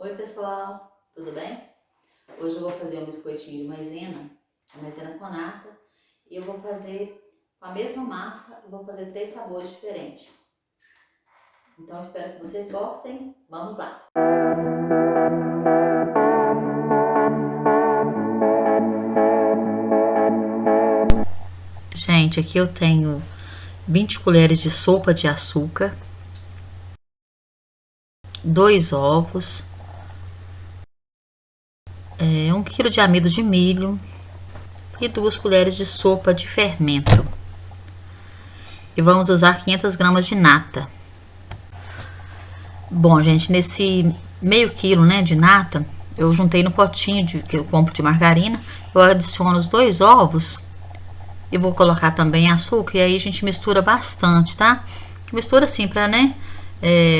Oi pessoal, tudo bem? Hoje eu vou fazer um biscoitinho de maisena com nata, e eu vou fazer com a mesma massa, eu vou fazer 3 sabores diferentes. Então eu espero que vocês gostem, vamos lá! Gente, aqui eu tenho 20 colheres de sopa de açúcar, 2 ovos, 1 kg de amido de milho e 2 colheres de sopa de fermento. E vamos usar 500 gramas de nata. Bom, gente, nesse meio quilo, né, de nata, eu juntei no potinho que eu compro de margarina. Eu adiciono os 2 ovos e vou colocar também açúcar, e aí a gente mistura bastante, tá? Mistura assim pra, né,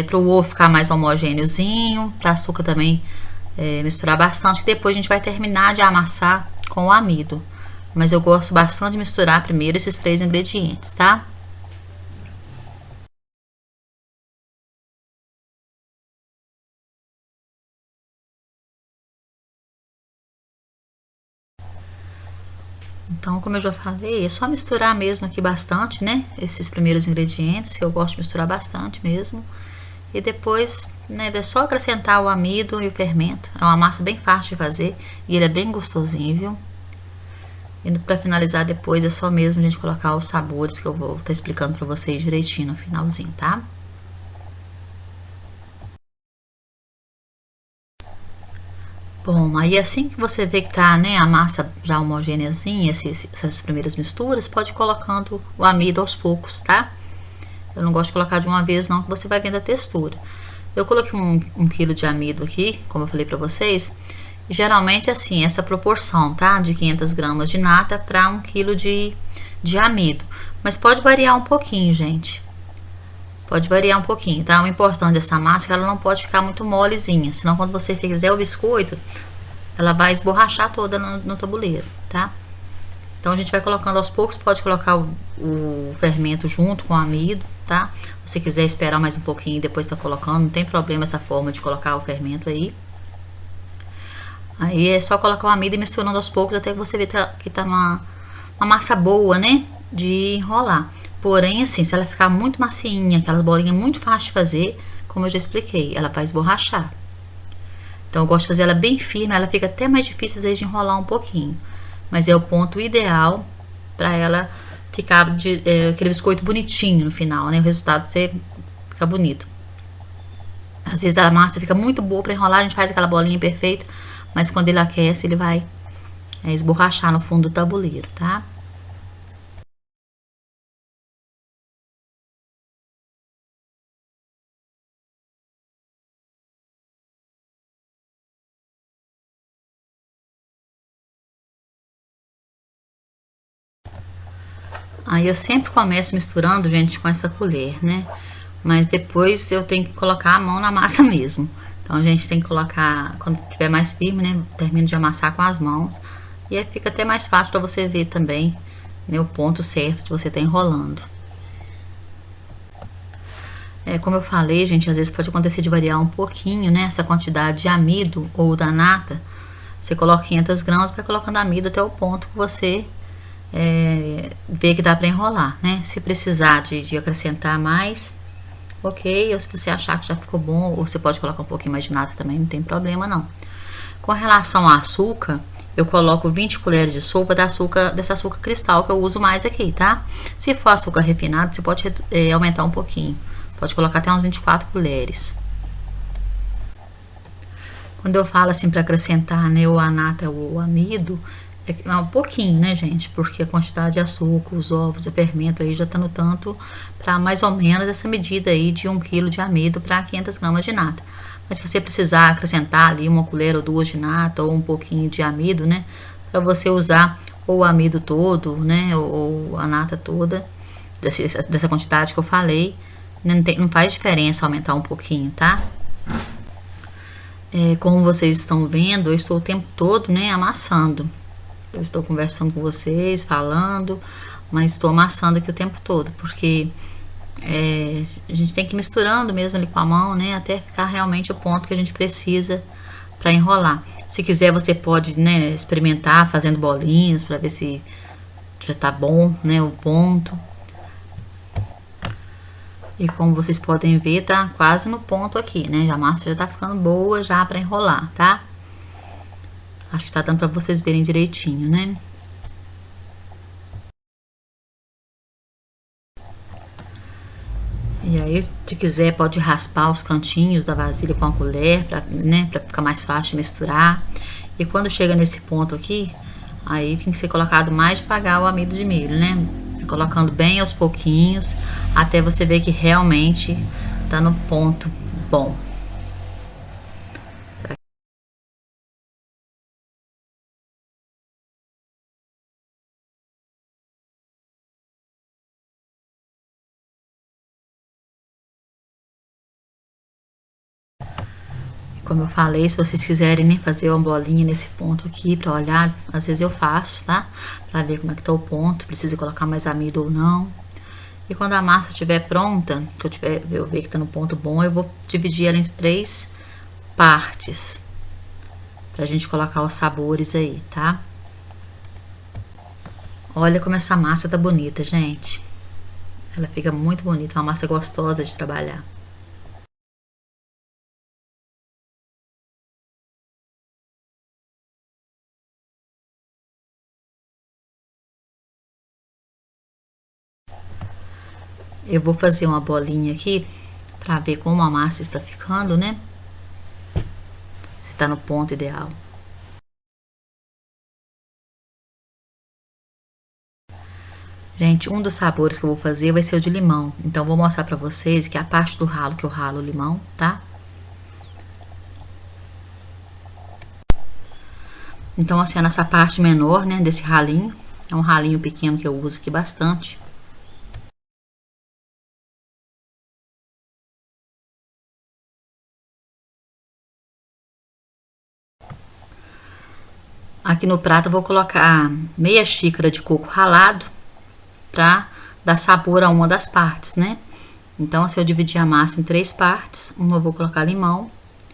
para o ovo ficar mais homogêneozinho, para açúcar também misturar bastante. Depois a gente vai terminar de amassar com o amido. Mas eu gosto bastante de misturar primeiro esses 3 ingredientes, tá? Então, como eu já falei, é só misturar mesmo aqui bastante, né? Esses primeiros ingredientes, que eu gosto de misturar bastante mesmo. E depois, né, é só acrescentar o amido e o fermento. É uma massa bem fácil de fazer e ele é bem gostosinho, viu? E pra finalizar depois é só mesmo a gente colocar os sabores que eu vou estar explicando pra vocês direitinho no finalzinho, tá? Bom, aí assim que você vê que tá, né, a massa já homogêneazinha, essas primeiras misturas, pode ir colocando o amido aos poucos, tá? Eu não gosto de colocar de uma vez não, que você vai vendo a textura. Eu coloquei 1 kg de amido aqui, como eu falei pra vocês. Geralmente assim, essa proporção, tá? De 500 gramas de nata para 1 kg de amido. Mas pode variar um pouquinho, gente. Pode variar um pouquinho, tá? O importante dessa massa é que ela não pode ficar muito molezinha. Senão quando você fizer o biscoito, ela vai esborrachar toda no tabuleiro, tá? Então a gente vai colocando aos poucos, pode colocar o fermento junto com o amido, tá? Se quiser esperar mais um pouquinho e depois tá colocando, não tem problema essa forma de colocar o fermento aí. Aí é só colocar o amido e misturando aos poucos até que você vê que tá uma massa boa, né? De enrolar. Porém, assim, se ela ficar muito macinha, aquelas bolinhas muito fáceis de fazer, como eu já expliquei, ela vai esborrachar. Então eu gosto de fazer ela bem firme, ela fica até mais difícil às vezes de enrolar um pouquinho. Mas é o ponto ideal para ela ficar aquele biscoito bonitinho no final, né? O resultado fica bonito. Às vezes a massa fica muito boa para enrolar, a gente faz aquela bolinha perfeita, mas quando ele aquece, ele vai esborrachar no fundo do tabuleiro, tá? Aí eu sempre começo misturando, gente, com essa colher, né? Mas depois eu tenho que colocar a mão na massa mesmo. Então a gente tem que colocar, quando tiver mais firme, né? Termino de amassar com as mãos. E aí fica até mais fácil para você ver também, né, o ponto certo de você estar enrolando. Como eu falei, gente, às vezes pode acontecer de variar um pouquinho, né? Essa quantidade de amido ou da nata. Você coloca 500 gramas, vai colocando amido até o ponto que você ver que dá para enrolar, né? Se precisar de acrescentar mais, ok. Ou se você achar que já ficou bom, ou você pode colocar um pouquinho mais de nata também, não tem problema não. Com relação ao açúcar, eu coloco 20 colheres de sopa desse açúcar cristal que eu uso mais aqui, tá? Se for açúcar refinado, você pode aumentar um pouquinho. Pode colocar até uns 24 colheres. Quando eu falo assim para acrescentar, né, ou a nata ou o amido, é um pouquinho, né, gente? Porque a quantidade de açúcar, os ovos, o fermento aí já tá no tanto para mais ou menos essa medida aí de 1 kg de amido para 500 gramas de nata. Mas se você precisar acrescentar ali 1 colher ou 2 de nata ou um pouquinho de amido, né, para você usar ou o amido todo, né, ou a nata toda, dessa quantidade que eu falei, não faz diferença aumentar um pouquinho, tá? Como vocês estão vendo, eu estou o tempo todo, né, amassando. Eu estou conversando com vocês, falando, mas estou amassando aqui o tempo todo, porque A gente tem que ir misturando mesmo ali com a mão, né? Até ficar realmente o ponto que a gente precisa para enrolar. Se quiser, você pode, né, experimentar fazendo bolinhas para ver se já tá bom, né, o ponto. E como vocês podem ver, tá quase no ponto aqui, né? A massa já tá ficando boa já para enrolar, tá? Acho que tá dando para vocês verem direitinho, né? E aí, se quiser, pode raspar os cantinhos da vasilha com a colher, né, pra ficar mais fácil de misturar. E quando chega nesse ponto aqui, aí tem que ser colocado mais devagar o amido de milho, né? Colocando bem aos pouquinhos, até você ver que realmente tá no ponto bom. Como eu falei, se vocês quiserem, né, fazer uma bolinha nesse ponto aqui pra olhar, às vezes eu faço, tá? Pra ver como é que tá o ponto, precisa colocar mais amido ou não. E quando a massa estiver pronta, que eu ver que tá no ponto bom, eu vou dividir ela em 3 partes. Pra gente colocar os sabores aí, tá? Olha como essa massa tá bonita, gente. Ela fica muito bonita, uma massa gostosa de trabalhar. Eu vou fazer uma bolinha aqui pra ver como a massa está ficando, né? Se tá no ponto ideal. Gente, um dos sabores que eu vou fazer vai ser o de limão. Então, vou mostrar pra vocês que é a parte do ralo que eu ralo o limão, tá? Então, assim, nessa parte menor, né, desse ralinho. É um ralinho pequeno que eu uso aqui bastante. Aqui no prato eu vou colocar meia xícara de coco ralado pra dar sabor a uma das partes, né? Então, assim, eu dividi a massa em 3 partes. Uma eu vou colocar limão,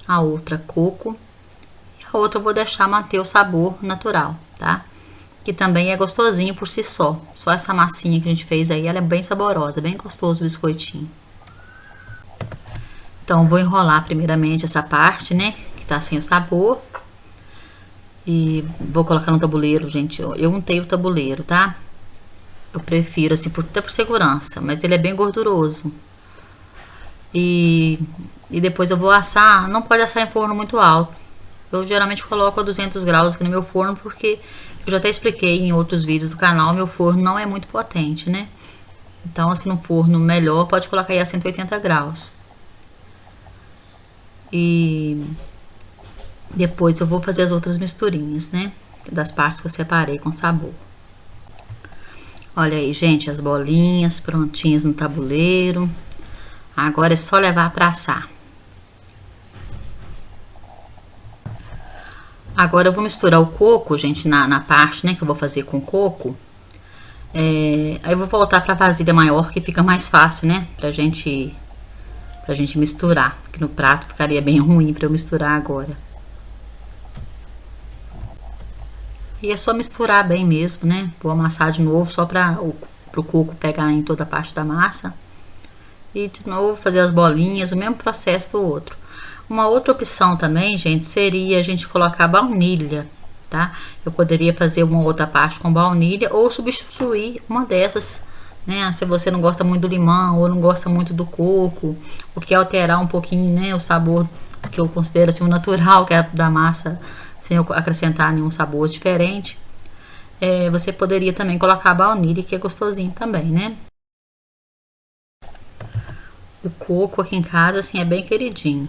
a outra coco e a outra eu vou deixar manter o sabor natural, tá? Que também é gostosinho por si só. Só essa massinha que a gente fez aí, ela é bem saborosa, bem gostoso o biscoitinho. Então, vou enrolar primeiramente essa parte, né? Que tá sem o sabor. E vou colocar no tabuleiro, gente. Eu untei o tabuleiro, tá? Eu prefiro, assim, até por segurança. Mas ele é bem gorduroso. E depois eu vou assar. Não pode assar em forno muito alto. Eu geralmente coloco a 200 graus aqui no meu forno, porque eu já até expliquei em outros vídeos do canal, meu forno não é muito potente, né? Então, assim, no forno melhor, pode colocar aí a 180 graus. E depois eu vou fazer as outras misturinhas, né? Das partes que eu separei com sabor. Olha aí, gente, as bolinhas prontinhas no tabuleiro. Agora é só levar para assar. Agora eu vou misturar o coco, gente, na parte, né, que eu vou fazer com coco. Aí eu vou voltar para a vasilha maior, que fica mais fácil, né, pra gente misturar. Que no prato ficaria bem ruim para eu misturar agora. E é só misturar bem mesmo, né? Vou amassar de novo só para o coco pegar em toda a parte da massa. E de novo fazer as bolinhas, o mesmo processo do outro. Uma outra opção também, gente, seria a gente colocar baunilha, tá? Eu poderia fazer uma outra parte com baunilha ou substituir uma dessas, né? Se você não gosta muito do limão ou não gosta muito do coco, ou quer alterar um pouquinho, né, o sabor que eu considero assim o natural, que é da massa, sem eu acrescentar nenhum sabor diferente, você poderia também colocar a baunilha, que é gostosinho também, né? O coco aqui em casa, assim, é bem queridinho.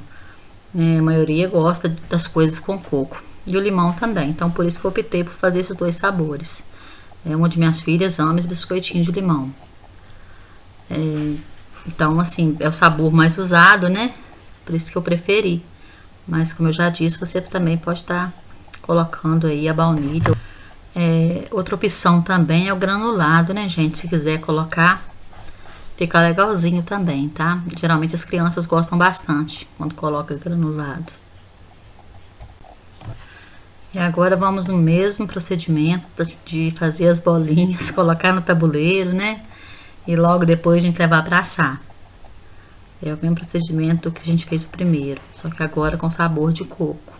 A maioria gosta das coisas com coco. E o limão também. Então, por isso que eu optei por fazer esses 2 sabores. Uma de minhas filhas ama esse biscoitinho de limão. Então, assim, é o sabor mais usado, né? Por isso que eu preferi. Mas, como eu já disse, você também pode estar colocando aí a baunilha. Outra opção também é o granulado, né, gente? Se quiser colocar. Fica legalzinho também, tá? Geralmente as crianças gostam bastante quando coloca granulado. E agora vamos no mesmo procedimento de fazer as bolinhas, colocar no tabuleiro, né? E logo depois a gente levar para assar. É o mesmo procedimento que a gente fez o primeiro, só que agora com sabor de coco.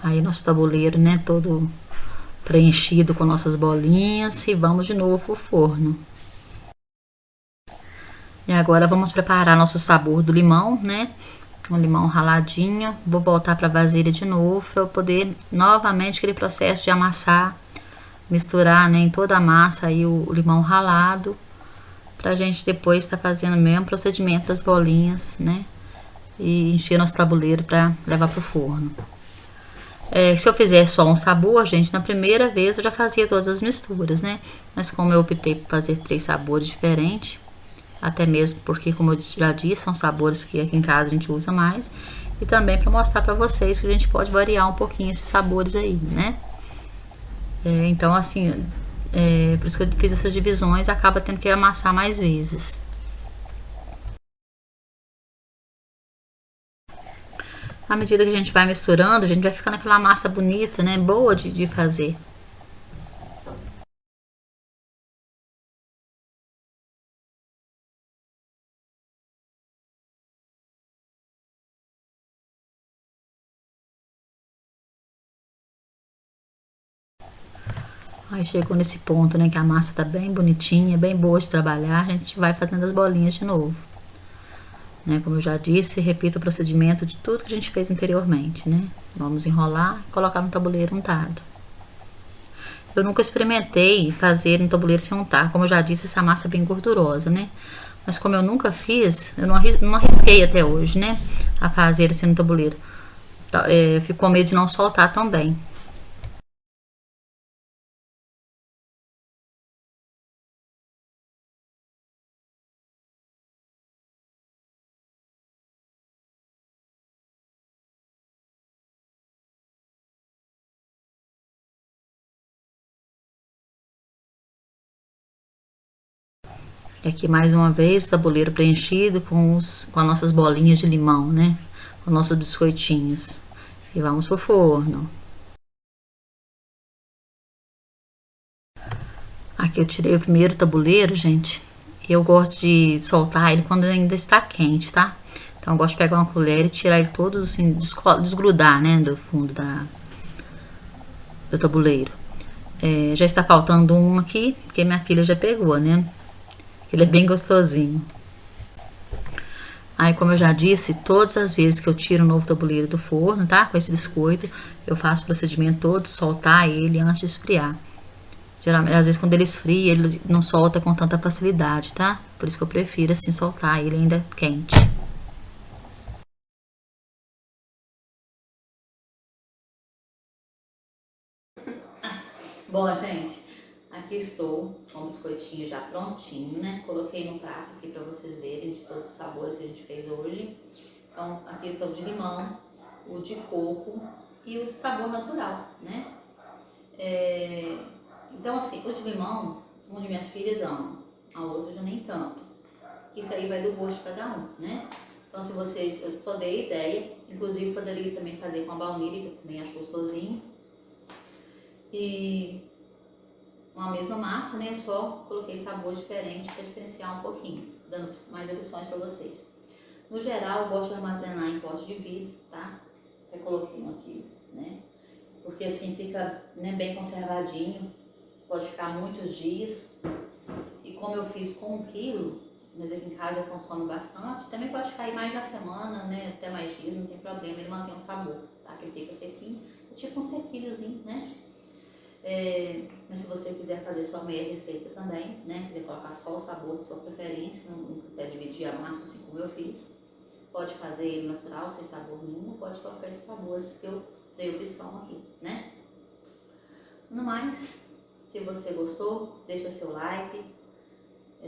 Aí nosso tabuleiro, né, todo preenchido com nossas bolinhas e vamos de novo pro forno. E agora vamos preparar nosso sabor do limão, né? Um limão raladinho. Vou voltar para a vasilha de novo para eu poder novamente aquele processo de amassar, misturar, né, em toda a massa aí o limão ralado, pra gente depois estar fazendo o mesmo procedimento das bolinhas, né? E encher nosso tabuleiro para levar pro forno. Se eu fizer só um sabor, gente, na primeira vez eu já fazia todas as misturas, né? Mas como eu optei por fazer 3 sabores diferentes, até mesmo porque, como eu já disse, são sabores que aqui em casa a gente usa mais, e também para mostrar para vocês que a gente pode variar um pouquinho esses sabores aí, né? Então, assim, por isso que eu fiz essas divisões, acaba tendo que amassar mais vezes. À medida que a gente vai misturando, a gente vai ficando aquela massa bonita, né? Boa de fazer. Aí chegou nesse ponto, né, que a massa tá bem bonitinha, bem boa de trabalhar, a gente vai fazendo as bolinhas de novo. Né, como eu já disse, repita o procedimento de tudo que a gente fez anteriormente, né? Vamos enrolar e colocar no tabuleiro untado. Eu nunca experimentei fazer no tabuleiro sem untar, como eu já disse, essa massa é bem gordurosa, né? Mas como eu nunca fiz, eu não arrisquei até hoje, né, a fazer assim no tabuleiro. Eu fico com medo de não soltar também. E aqui mais uma vez o tabuleiro preenchido com as nossas bolinhas de limão, né? Com nossos biscoitinhos. E vamos pro forno. Aqui eu tirei o primeiro tabuleiro, gente. Eu gosto de soltar ele quando ainda está quente, tá? Então eu gosto de pegar uma colher e tirar ele todo, assim, desgrudar, né? Do fundo do tabuleiro. Já está faltando um aqui, porque minha filha já pegou, né? Ele é bem gostosinho. Aí, como eu já disse, todas as vezes que eu tiro o novo tabuleiro do forno, tá? Com esse biscoito, eu faço o procedimento todo, soltar ele antes de esfriar. Geralmente, às vezes quando ele esfria, ele não solta com tanta facilidade, tá? Por isso que eu prefiro assim soltar ele ainda quente. Bom, gente, aqui estou com o biscoitinho já prontinho, né? Coloquei no prato aqui para vocês verem de todos os sabores que a gente fez hoje. Então, aqui está o de limão, o de coco e o de sabor natural, né? Então, assim, o de limão, uma de minhas filhas ama, a outra já nem tanto. Isso aí vai do gosto de cada um, né? Então, se vocês, eu só dei ideia, inclusive poderia também fazer com a baunilha, que eu também acho gostosinho. E uma mesma massa, né? Eu só coloquei sabor diferente para diferenciar um pouquinho, dando mais opções para vocês. No geral, eu gosto de armazenar em pote de vidro, tá? Até coloquei um aqui, né? Porque assim fica, né, bem conservadinho, pode ficar muitos dias. E como eu fiz com 1 quilo, mas aqui em casa eu consumo bastante, também pode ficar aí mais de uma semana, né? Até mais dias, não tem problema, ele mantém o sabor, tá? Que ele fica sequinho, é tipo um sequilhozinho, né? Mas se você quiser fazer sua meia receita também, né? Quiser colocar só o sabor de sua preferência, não quiser dividir a massa assim como eu fiz, pode fazer ele natural, sem sabor nenhum, pode colocar esses sabores que eu dei opção aqui, né? No mais, se você gostou, deixa seu like,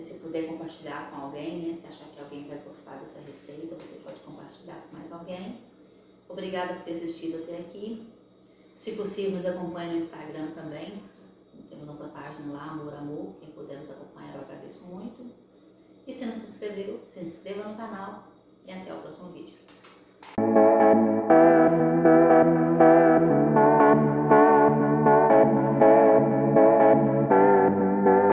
se puder compartilhar com alguém, né? Se achar que alguém vai gostar dessa receita, você pode compartilhar com mais alguém. Obrigada por ter assistido até aqui. Se possível, nos acompanhe no Instagram também. Temos nossa página lá, Amor Amor. Quem puder nos acompanhar, eu agradeço muito. E se não se inscreveu, se inscreva no canal e até o próximo vídeo.